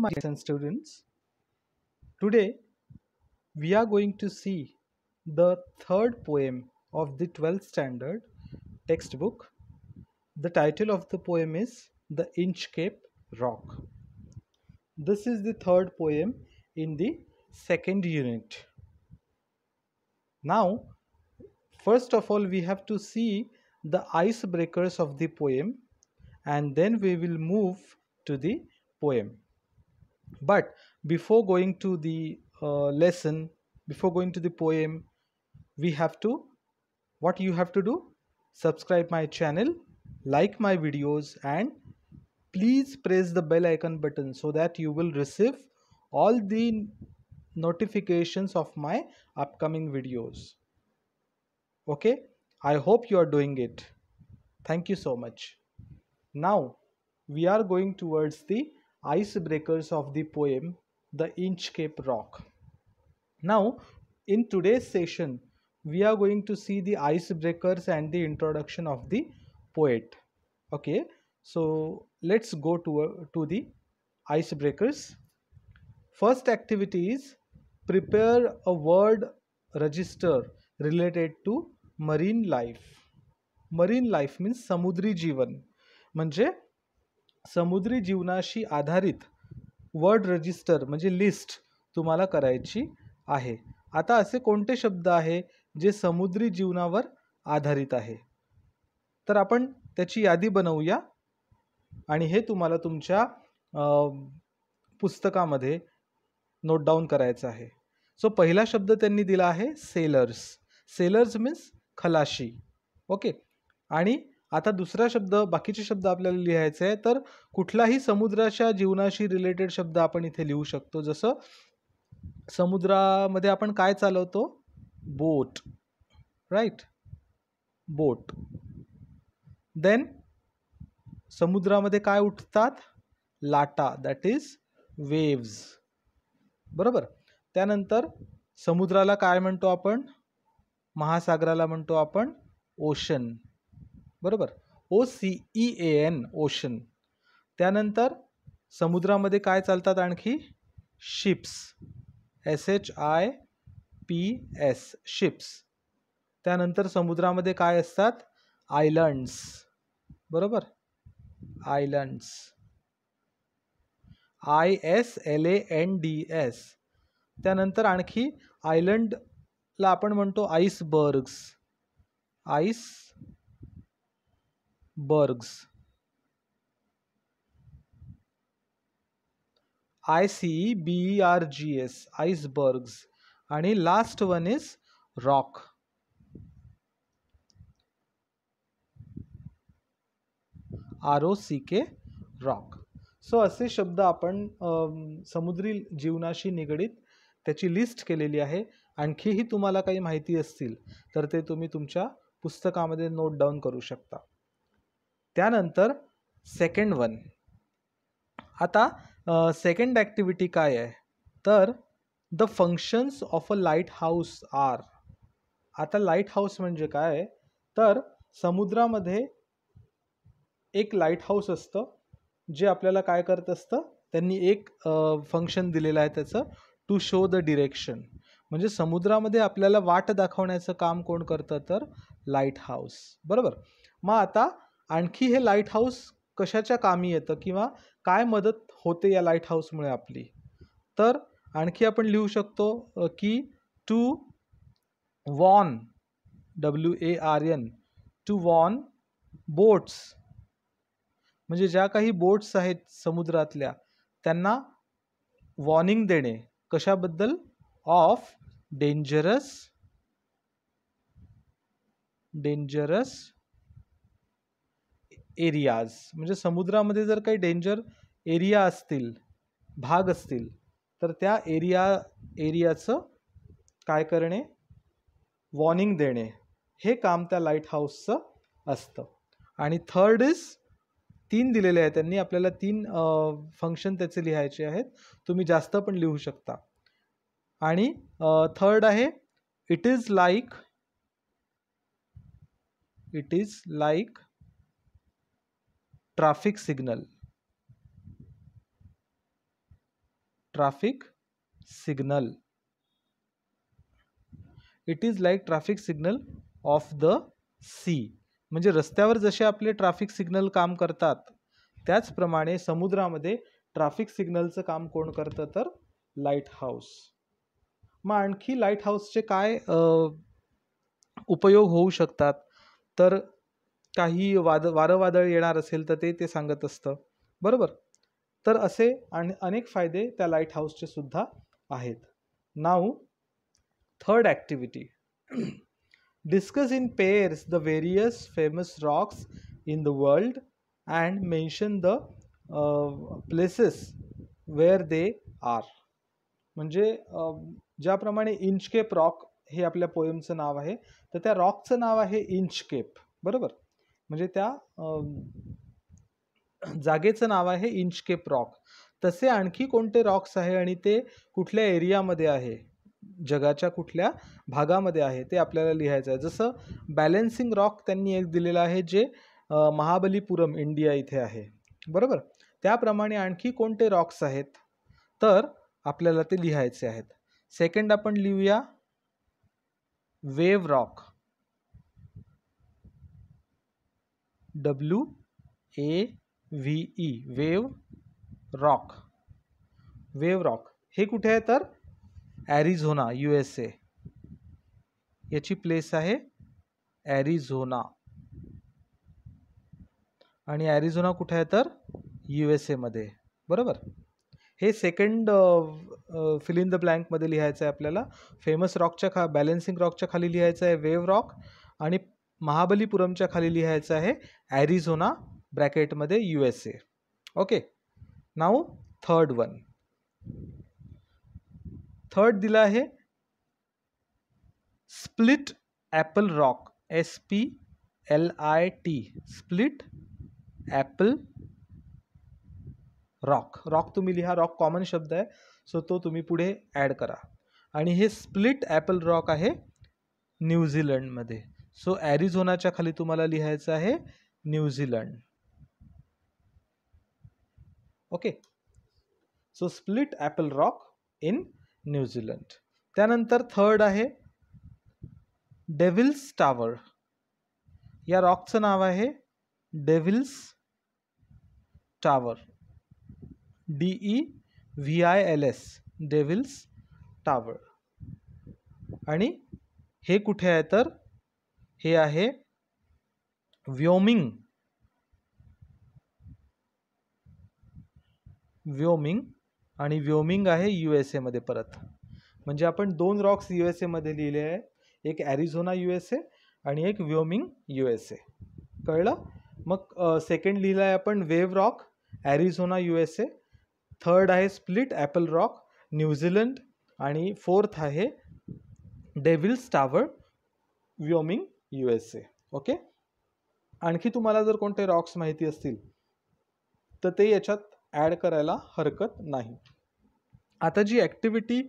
My students, today we are going to see the third poem of the 12th standard textbook. The title of the poem is The Inchcape Rock. This is the third poem in the second unit. Now, first of all, we have to see the icebreakers of the poem and then we will move to the poem. But before going to the lesson, before going to the poem, we have to, what you have to do, subscribe my channel, like my videos, and please press the bell icon button so that you will receive all the notifications of my upcoming videos. Okay, I hope you are doing it. Thank you so much. Now we are going towards the icebreakers of the poem The Inchcape Rock. Now, in today's session, we are going to see the icebreakers and the introduction of the poet. Okay, so let's go to the icebreakers. First activity is prepare a word register related to marine life. Marine life means समुद्री जीवन, म्हणजे समुद्री जीवनाशी आधारित word register म्हणजे list तुम्हाला करायची आहे. आता असे कोणते शब्द आहे जे समुद्री जीवनावर आधारित आहे, तर आपण त्याची यादी बनवूया आणि हे तुम्हाला तुमच्या पुस्तकामध्ये नोट डाऊन करायचं आहे. सो पहिला शब्द त्यांनी दिला आहे सेलर्स. सेलर्स मीन्स खलाशी. ओके, आणि आता दुसरा शब्द, बाकीचे शब्द आपल्याला लिहायचे आहे, तर कुठलाही समुद्राच्या जीवनाशी रिलेटेड शब्द आपण इथे लिहू शकतो. जसं समुद्रामध्ये आपण काय चालवतो, बोट, राईट, बोट. देन समुद्रामध्ये काय उठतात, लाटा, दॅट इज वेव्ज, बरोबर. त्यानंतर समुद्राला काय म्हणतो आपण, महासागराला म्हणतो आपण ओशन, बरोबर, OCEAN, ओशन. त्यानंतर समुद्रामध्ये काय चालतात आणखी, शिप्स, SHIPS, शिप्स. त्यानंतर समुद्रामध्ये काय असतात, आयलंड्स, बरोबर, आयलंड्स, ISLANDS. त्यानंतर आणखी आयलंडला आपण म्हणतो आईसबर्ग्स, आईसबर्ग्स, ICEBERGS, आईसबर्ग्स. आणि last one is rock. ROCK, rock. So असे शब्द आपण समुद्री जीवनाशी निगडीत त्याची लिस्ट केलेली आहे. आणखीही तुम्हाला काही माहिती असतील तर ते तुम्ही तुमच्या पुस्तकामध्ये नोट डाऊन करू शकता. त्यानंतर सेकंड वन. आता सेकंड ॲक्टिव्हिटी काय आहे, तर the functions of a lighthouse are. आता लाईट हाऊस म्हणजे काय, तर समुद्रामध्ये एक लाईट हाऊस असतं जे आपल्याला काय करत असतं, त्यांनी एक फंक्शन दिलेलं आहे त्याचं, टू शो द डिरेक्शन. म्हणजे समुद्रामध्ये आपल्याला वाट दाखवण्याचं काम कोण करतं, तर लाईट हाऊस, बरोबर. मग आता आणखी हे लाईट हाऊस कशाच्या कामी येतं किंवा काय मदत होते या लाईट हाऊसमुळे आपली, तर आणखी आपण लिहू शकतो की to warn, WARN, to warn boats, म्हणजे ज्या काही बोट्स आहेत समुद्रातल्या त्यांना वॉर्निंग देणे, कशाबद्दल, ऑफ डेंजरस एरियाज. म्हणजे समुद्रामध्ये जर काही डेंजर एरिया असतील, भाग असतील, तर त्या एरियाचं काय करणे, वॉर्निंग देणे, हे काम त्या लाईट हाऊसचं असतं. आणि थर्ड इज, 3 दिलेले आहेत त्यांनी, आपल्याला 3 फंक्शन त्याचे लिहायचे आहेत, तुम्ही जास्त पण लिहू शकता. आणि थर्ड आहे it is like traffic signal. Traffic signal. It is like traffic signal of the sea. म्हणजे रस्त्यावर जसे आपले ट्रॅफिक सिग्नल काम करतात त्याचप्रमाणे समुद्रामध्ये ट्रॅफिक सिग्नलचं काम कोण करतं तर लाईट हाऊस. मग आणखी लाईट हाऊसचे काय उपयोग होऊ शकतात तर काही वारं वादळ येणार असेल तर ते सांगत असतं, बरोबर. तर असे अनेक फायदे त्या लाईट हाऊसचे सुद्धा आहेत. Now third activity, discuss in pairs the various famous rocks in the world and mention the places where they are. म्हणजे ज्याप्रमाणे इंचकेप रॉक हे आपल्या पोएमचं नाव आहे तर त्या रॉकचं नाव आहे इंचकेप, बरोबर. म्हणजे त्या जागेचं नाव आहे इंचकेप रॉक. तसे आणखी कोणते रॉक्स आहे आणि ते कुठल्या एरियामध्ये आहे, जगाच्या कुठल्या भागामध्ये आहे ते आपल्याला लिहायचं आहे. जसं बॅलन्सिंग रॉक त्यांनी एक दिलेलं आहे जे महाबलीपुरम इंडिया इथे आहे, बरोबर. त्याप्रमाणे आणखी कोणते रॉक्स आहेत तर आपल्याला ते लिहायचे आहेत. सेकंड आपण लिहूया wave rock, WAVE, wave rock. Wave rock हे कुठे आहे तर ॲरिझोना USA. याची प्लेस आहे ॲरिझोना आणि ॲरिझोना कुठे आहे तर USA मध्ये, बरोबर. हे सेकंड फिल इन द ब्लँकमध्ये लिहायचं आहे आपल्याला. फेमस रॉकच्या बॅलन्सिंग रॉकच्या खाली लिहायचं आहे वेव रॉक आणि महाबलीपुरमच्या खाली लिहायचं आहे Arizona ब्रॅकेटमध्ये USA. Okay. Now third one. Third दिला आहे split Apple rock, SPLIT, split Apple rock. Rock तुम्ही लिहा, रॉक कॉमन शब्द आहे सो तो तुम्ही पुढे ॲड करा. आणि हे स्प्लिट ॲपल रॉक आहे न्यूझीलंडमध्ये. सो ॲरिझोनाच्या खाली तुम्हाला लिहायचं आहे New Zealand. Okay. So split Apple rock in New Zealand. त्यानंतर थर्ड आहे डेव्हिल्स टावर. या रॉकचं नाव आहे devil's tower, DEVILS, devil's tower. आणि हे कुठे आहे तर हे आहे व्योमिंग आणि व्योमिंग आहे USA मध्ये परत. म्हणजे आपण दोन रॉक्स USA मध्ये लिहिले आहे, एक ॲरिझोना USA आणि एक व्योमिंग USA. कळलं. मग सेकंड लिहिलं आहे आपण wave rock Arizona USA, third आहे स्प्लिट ॲपल रॉक न्यूझीलंड आणि फोर्थ आहे devil's tower Wyoming USA. Okay. आणखी तुम्हाला जर कोणते रॉक्स माहिती असतील तर ते याच्यात ॲड करायला हरकत नाही. आता जी ॲक्टिव्हिटी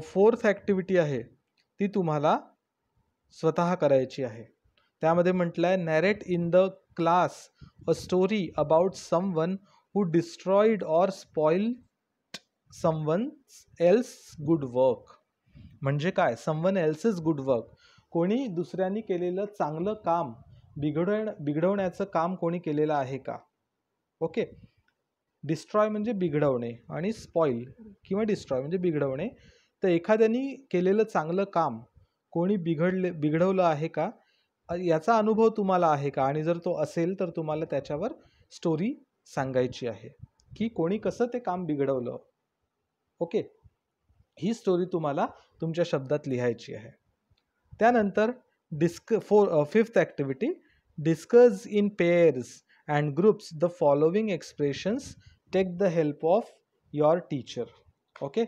फोर्थ ॲक्टिव्हिटी आहे ती तुम्हाला स्वतः करायची आहे. त्यामध्ये म्हटलं आहे narrate in the class a story about someone who destroyed or spoiled someone else good work. म्हणजे काय, समवन एल्सेस गुड वर्क, कोणी दुसऱ्यांनी केलेलं चांगलं काम बिघडवण्याचं काम कोणी केलेलं आहे का. ओके. डिस्ट्रॉय म्हणजे बिघडवणे आणि स्पॉइल किंवा डिस्ट्रॉय म्हणजे बिघडवणे. तर एखाद्याने केलेलं चांगलं काम कोणी बिघडवलं आहे का याचा अनुभव तुम्हाला आहे का, आणि जर तो असेल तर तुम्हाला त्याच्यावर स्टोरी सांगायची आहे की कोणी कसं ते काम बिघडवलं. ओके. ही स्टोरी तुम्हाला तुमच्या शब्दात लिहायची आहे. त्यानंतर fifth activity discuss in pairs and groups the following expressions, take the help of your teacher. Okay.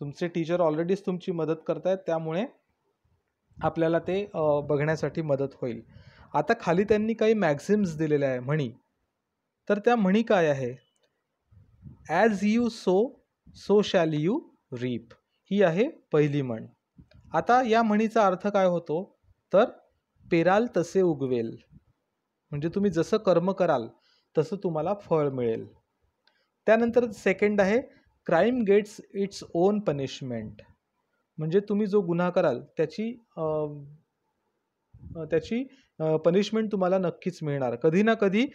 तुमचे टीचर ऑलरेडीच तुमची मदत करतायत त्यामुळे आपल्याला ते बघण्यासाठी मदत होईल. आता खाली त्यांनी काही मॅक्झिम्स दिलेल्या आहे, म्हणी. तर त्या म्हणी काय आहे, as you sow shall you reap, ही आहे पहिली म्हण. आता या म्हणीचा अर्थ काय होतो तर पेराल तसे उगवेल, म्हणजे तुम्ही जसं कर्म कराल तसं तुम्हाला फळ मिळेल. त्यानंतर सेकंड आहे crime gets its own punishment. म्हणजे तुम्ही जो गुन्हा कराल त्याची पनिशमेंट तुम्हाला नक्कीच मिळणार, कधी ना कधी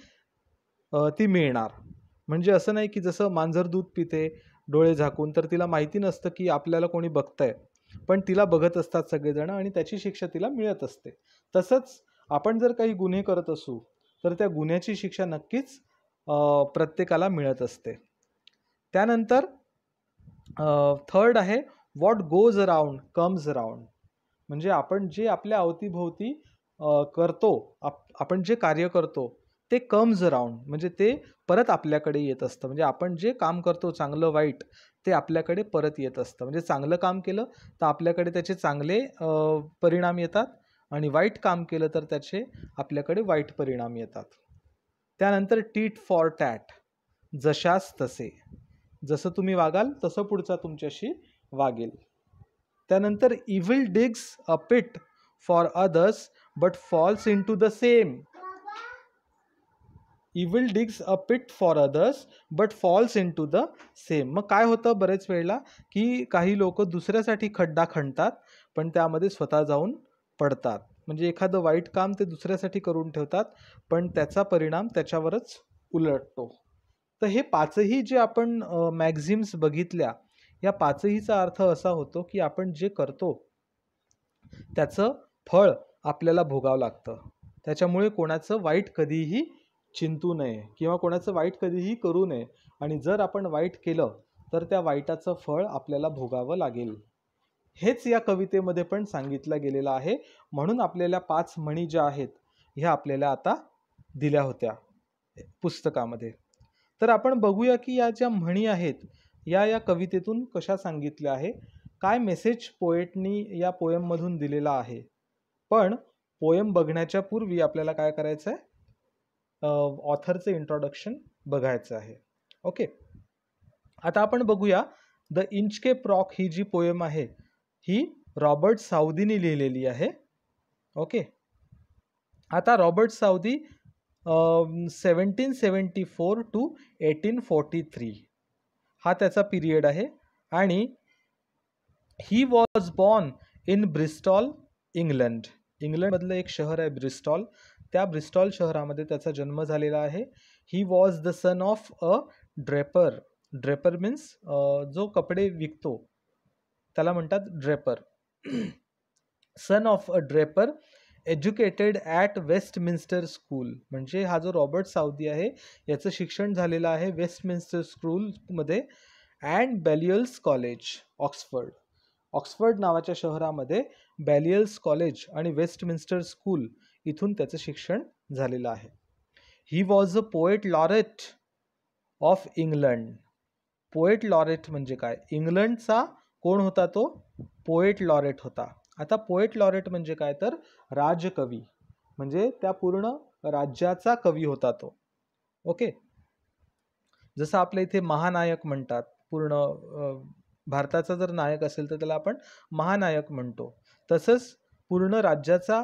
ती मिळणार. म्हणजे असं नाही की जसं मांजर दूध पिते डोळे झाकून, तर तिला माहिती नसतं की आपल्याला कोणी बघतंय, पण तिला बघत असतात सगळेजण आणि त्याची शिक्षा तिला मिळत असते. तसंच आपण जर काही गुन्हे करत असू तर त्या गुन्ह्याची शिक्षा नक्कीच प्रत्येकाला मिळत असते. त्यानंतर थर्ड आहे what goes around comes around. म्हणजे आपण जे आपल्या अवतीभोवती करतो, आपण जे कार्य करतो ते कम्स अराउंड, म्हणजे ते परत आपल्याकडे येत असतं. म्हणजे आपण जे काम करतो चांगलं वाईट, ते आपल्याकडे परत येत असतं. म्हणजे चांगलं काम केलं तर आपल्याकडे त्याचे चांगले परिणाम येतात आणि वाईट काम केलं तर त्याचे आपल्याकडे वाईट परिणाम येतात. त्यानंतर टीट फॉर टॅट, जशास तसे. जसं तुम्ही वागाल तसं पुढचा तुमच्याशी वागेल. त्यानंतर evil digs a pit for others but falls into the same. Evil digs a pit for others but falls into the same. मग काय होतं बरेच वेळेला की काही लोक दुसऱ्यासाठी खड्डा खणतात पण त्यामध्ये स्वतः जाऊन पडतात. म्हणजे एखादं वाईट काम ते दुसऱ्यासाठी करून ठेवतात पण त्याचा परिणाम त्याच्यावरच उलटतो. तर हे पाचही जे आपण मॅक्झिम्स बघितल्या, या पाचहीचा अर्थ असा होतो की आपण जे करतो त्याचं फळ आपल्याला भोगावं लागतं. त्याच्यामुळे कोणाचं वाईट कधीही चिंतू नये किंवा कोणाचं वाईट कधीही करू नये. आणि जर आपण वाईट केलं तर त्या वाईटाचं फळ आपल्याला भोगावं लागेल. हेच या कवितेमध्ये पण सांगितलं गेलेलं आहे. म्हणून आपल्याला 5 म्हणी ज्या आहेत ह्या आपल्याला आता दिल्या होत्या पुस्तकामध्ये. तर आपण बघूया की या ज्या म्हणी आहेत या कवितेतून कशा सांगितल्या आहे, काय मेसेज पोएटनी या पोएममधून दिलेला आहे. पण पोएम बघण्याच्या पूर्वी आपल्याला काय करायचं आहे, ऑथरचं इंट्रोडक्शन बघायचं आहे. ओके, आता आपण बघूया द इंचकेप रॉक ही जी पोएम आहे ही रॉबर्ट साऊदीने लिहिलेली आहे. ओके, आता रॉबर्ट साऊदी 1774 टू 1843 हा त्याचा पिरियड आहे. आणि he was born in Bristol, England. इंग्लंडमधलं एक शहर आहे ब्रिस्टॉल, त्या ब्रिस्टॉल शहरामध्ये त्याचा जन्म झालेला आहे. He was the son of a Draper. Draper means जो कपडे विकतो त्याला म्हणतात Draper. Son of a Draper, educated at Westminster school. म्हणजे हा जो रॉबर्ट साऊदी आहे याचं शिक्षण झालेलं आहे वेस्टमिन्स्टर स्कूलमध्ये अँड बॅलियल्स कॉलेज, ऑक्सफर्ड. ऑक्सफर्ड नावाच्या शहरामध्ये बॅलियल्स कॉलेज आणि वेस्टमिन्स्टर स्कूल इथून त्याचं शिक्षण झालेलं आहे. ही was a poet laureate of England. Poet laureate म्हणजे काय, इंग्लंडचा कोण होता तो, पोएट लॉरेट होता. आता पोएट लॉरेट म्हणजे काय तर राजकवी, म्हणजे त्या पूर्ण राज्याचा कवी होता तो. ओके, जसं आपल्या इथे महानायक म्हणतात, पूर्ण भारताचा जर नायक असेल तर त्याला आपण महानायक म्हणतो. तसंच पूर्ण राज्याचा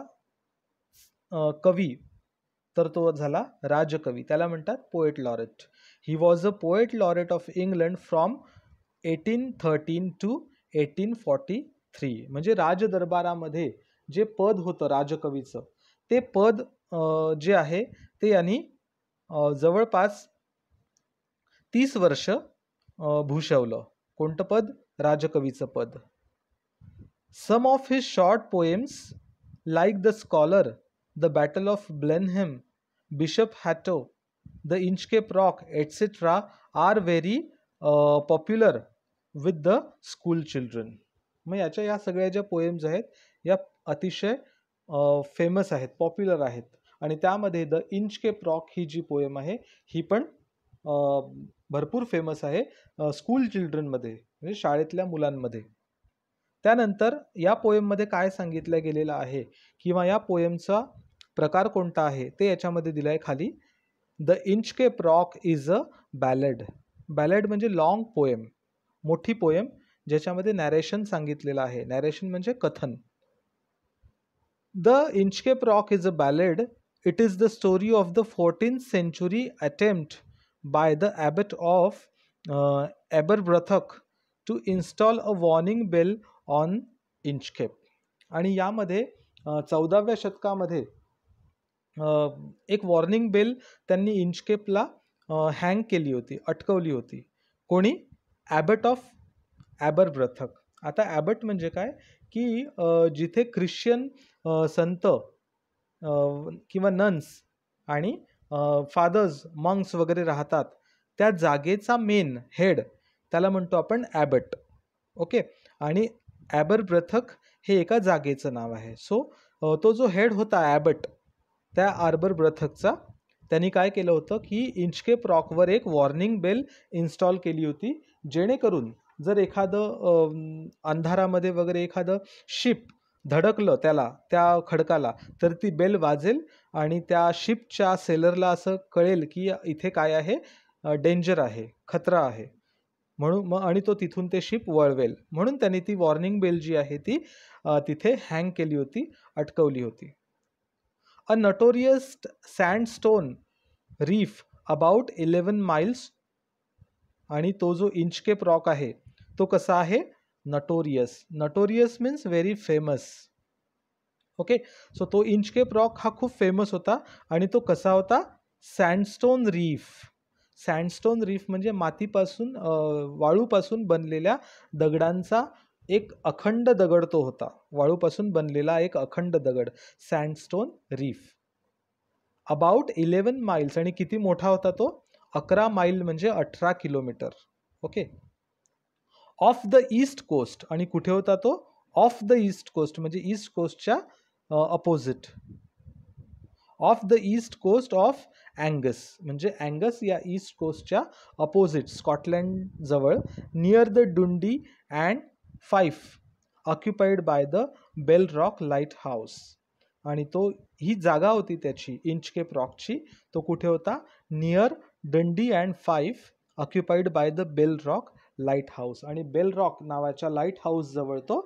कवी तर तो झाला राजकवी, त्याला म्हणतात poet laureate. He was a poet laureate of England from 1813 to 1843. म्हणजे राजदरबारामध्ये जे पद होतं राजकवीचं, ते पद जे आहे ते यांनी जवळपास 30 वर्ष भूषवलं. कोणतं पद, राजकवीचं पद. Some of his short poems like the scholar, the battle of Blenheim, bishop Hatto, the Inchcape Rock etcetera are very popular with the school children. मग या सगळ्या ज्या पोएम्स आहेत या अतिशय फेमस आहेत, पॉप्युलर आहेत. आणि त्यामध्ये द इंचकेप रॉक ही जी पोएम आहे ही पण भरपूर फेमस आहे स्कूल चिल्ड्रनमध्ये, म्हणजे शाळेतल्या मुलांमध्ये. त्यानंतर या पोएममध्ये काय सांगितलं गेलेलं आहे किंवा या पोएमचा प्रकार कोणता आहे ते याच्यामध्ये दिलं आहे खाली. The Inchcape Rock is a ballad. Ballad म्हणजे लॉंग पोएम, मोठी पोएम ज्याच्यामध्ये नॅरेशन सांगितलेलं आहे. नॅरेशन म्हणजे कथन. The Inchcape Rock is a ballad. It is the story of the 14th century attempt by the abbot of Aberbrothock to install a warning bell on Inchcape. आणि यामध्ये 14व्या शतकामध्ये एक वॉर्निंग बेल त्यांनी इंचकेपला hang केली होती, अटकवली होती. कोणी? ॲबट ऑफ ॲबरब्रथक. आता ॲबट म्हणजे काय की जिथे ख्रिश्चन संत किंवा नन्स आणि फादर्स, मंक्स वगैरे राहतात, त्या जागेचा मेन हेड त्याला म्हणतो आपण ॲबट. ओके. आणि ॲबरब्रथक हे एका जागेचं नाव आहे. सो तो जो हेड होता ॲबट त्या ॲबरब्रथकचा, त्यांनी काय केलं होतं की इंचकेप रॉकवर एक वॉर्निंग बेल इन्स्टॉल केली होती, जेणेकरून जर एखादं अंधारामध्ये वगैरे एखादं शिप धडकलं त्या खडकाला, तर ती बेल वाजेल आणि त्या शिपच्या सेलरला असं कळेल की इथे काय आहे, डेंजर आहे, खतरा आहे. म्हणून आणि तो तिथून ते शिप वळवेल. म्हणून त्यांनी ती वॉर्निंग बेल जी आहे ती तिथे हँग केली होती, अटकवली होती. अ notorious sandstone reef about 11 miles. आणि तो जो इंचकेप रॉक आहे तो कसा आहे? Notorious. Notorious means very famous. Okay. So तो इंचकेप रॉक हा खूप फेमस होता. आणि तो कसा होता? Sandstone reef. सँडस्टोन रीफ म्हणजे मातीपासून, वाळूपासून बनलेल्या दगडांचा एक अखंड दगड तो होता. वाळूपासून बनलेला एक अखंड दगड, सँडस्टोन रीफ. About 11 miles. आणि किती मोठा होता तो? 11 मैल म्हणजे 18 kilometre. Okay. Off the east coast. आणि कुठे होता तो? ऑफ द ईस्ट कोस्ट म्हणजे ईस्ट कोस्टच्या opposite. Off the east coast of Angus म्हणजे अँगस या ईस्ट कोस्टच्या अपोजिट, स्कॉटलँड जवळ, near the Dundee and Fife, occupied by the Bell Rock lighthouse. आणि तो ही जागा होती त्याची, इंचकेप रॉकची. तो कुठे होता? Near Dundee and Fife, occupied by the Bell Rock lighthouse. आणि बेल रॉक नावाच्या लाईट हाऊस जवळ तो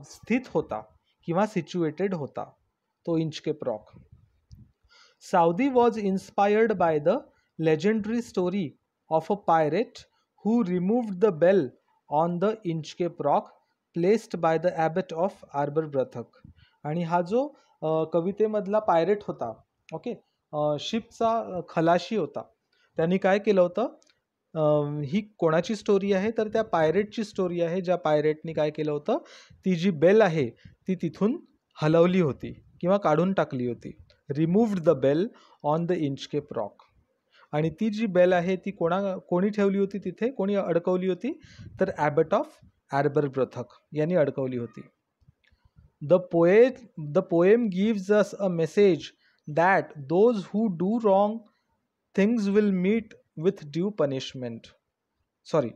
स्थित होता किंवा सिच्युएटेड होता तो Inchcape Rock. Southey was inspired by the legendary story of a pirate who removed the bell on the Inchcape Rock placed by the abbot of Aberbrothock. आणि हा जो कवितेमधला पायरेट होता, ओके, शिपचा खलाशी होता, त्यांनी काय केलं होतं? ही कोणाची स्टोरी आहे? तर त्या पायरेटची स्टोरी आहे, ज्या पायरेटनी काय केलं होतं, ती जी बेल आहे ती तिथून हलवली होती किंवा काढून टाकली होती. Removed the bell on the Inchcape rock. आणि ती जी बेल आहे ती कोणी ठेवली होती तिथे? कोणी अडकवली होती? तर ॲबट ऑफ ॲबरब्रथक यांनी अडकवली होती. The poem gives us a message that those who do wrong things will meet with due punishment. Sorry.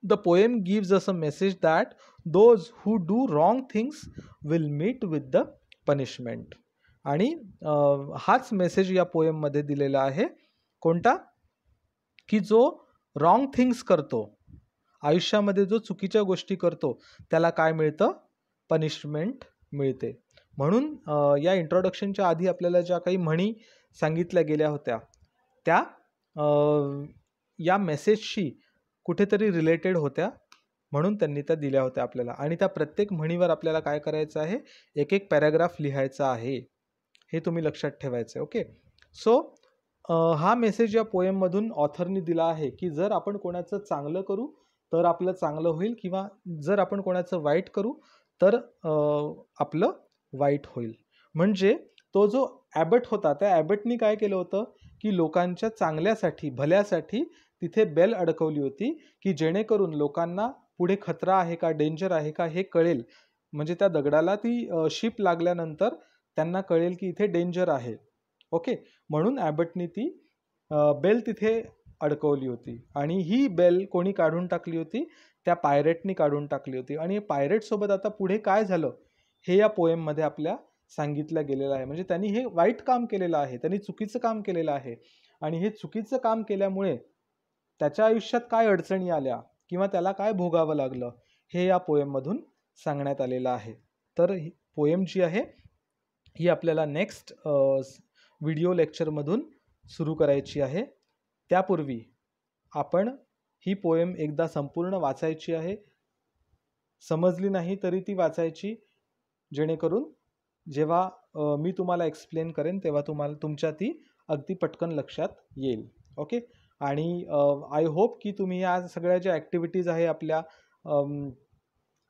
The poem gives us a message that those who do wrong things will meet with the punishment. आणि हाच message या पोएममध्ये दिलेला आहे. कोणता? की जो wrong things करतो, आयुष्यामध्ये जो चुकीच्या गोष्टी करतो, त्याला काय मिळतं? पनिशमेंट मिळते. म्हणून या इंट्रोडक्शनच्या आधी आपल्याला ज्या काही म्हणी सांगितल्या गेल्या होत्या त्या या मेसेजशी कुठेतरी रिलेटेड होत्या, म्हणून त्यांनी त्या दिल्या होत्या आपल्याला. आणि त्या प्रत्येक म्हणीवर आपल्याला काय करायचं आहे? एक एक पॅराग्राफ लिहायचा आहे, हे तुम्ही लक्षात ठेवायचं. ओके. सो हा मेसेज या पोएममधून ऑथरनी दिला आहे की जर आपण कोणाचं चांगलं करू तर आपलं चांगलं होईल, किंवा जर आपण कोणाचं वाईट करू तर आपलं वाईट होईल. म्हणजे तो जो ॲबट होता, त्या ॲबटनी काय केलं होतं की लोकांच्या चांगल्यासाठी, भल्यासाठी तिथे बेल अडकवली होती, की जेणेकरून लोकांना पुढे खतरा आहे का, डेंजर आहे का हे कळेल. म्हणजे त्या दगडाला ती शिप लागल्यानंतर त्यांना कळेल की इथे डेंजर आहे. ओके. म्हणून ॲबटनी ती बेल तिथे अडकवली होती. आणि ही बेल कोणी काढून टाकली होती? त्या पायरेटनी काढून टाकली होती. आणि पायरेटसोबत आता पुढे काय झालं हे या पोएममध्ये आपल्या सांगितलं गेलेलं आहे. म्हणजे त्यांनी हे वाईट काम केलेलं आहे, त्यांनी चुकीचं काम केलेलं आहे. आणि हे चुकीचं काम केल्यामुळे त्याच्या आयुष्यात काय अडचणी आल्या किंवा त्याला काय भोगावं लागलं हे या पोएममधून सांगण्यात आलेलं आहे. तर ही पोएम जी आहे ही आपल्याला नेक्स्ट व्हिडिओ लेक्चरमधून सुरू करायची आहे. त्यापूर्वी आपण ही पोएम एकदा संपूर्ण वाचायची आहे. समजली नाही तरी ती वाचायची, जेणेकरून जेव्हा मी तुम्हाला एक्सप्लेन करेन तेव्हा तुम्हाला तुमच्या ती अगदी पटकन लक्षात येईल. ओके. आणि आय होप की तुम्ही या सगळ्या ज्या ॲक्टिव्हिटीज आहे आपल्या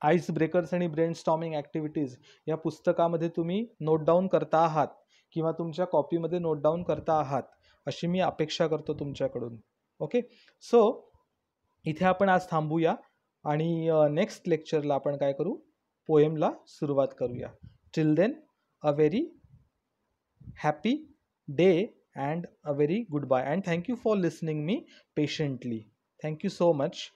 आईस ब्रेकर्स आणि ब्रेनस्टॉर्मिंग ॲक्टिव्हिटीज या पुस्तकामध्ये तुम्ही नोट डाऊन करता आहात किंवा तुमच्या कॉपीमध्ये नोट डाऊन करता आहात, अशी मी अपेक्षा करतो तुमच्याकडून. ओके. सो इथे आपण आज थांबूया आणि नेक्स्ट लेक्चरला आपण काय करू, पोएमला सुरुवात करूया. Till then a very happy day and a very goodbye, and thank you for listening me patiently. Thank you so much.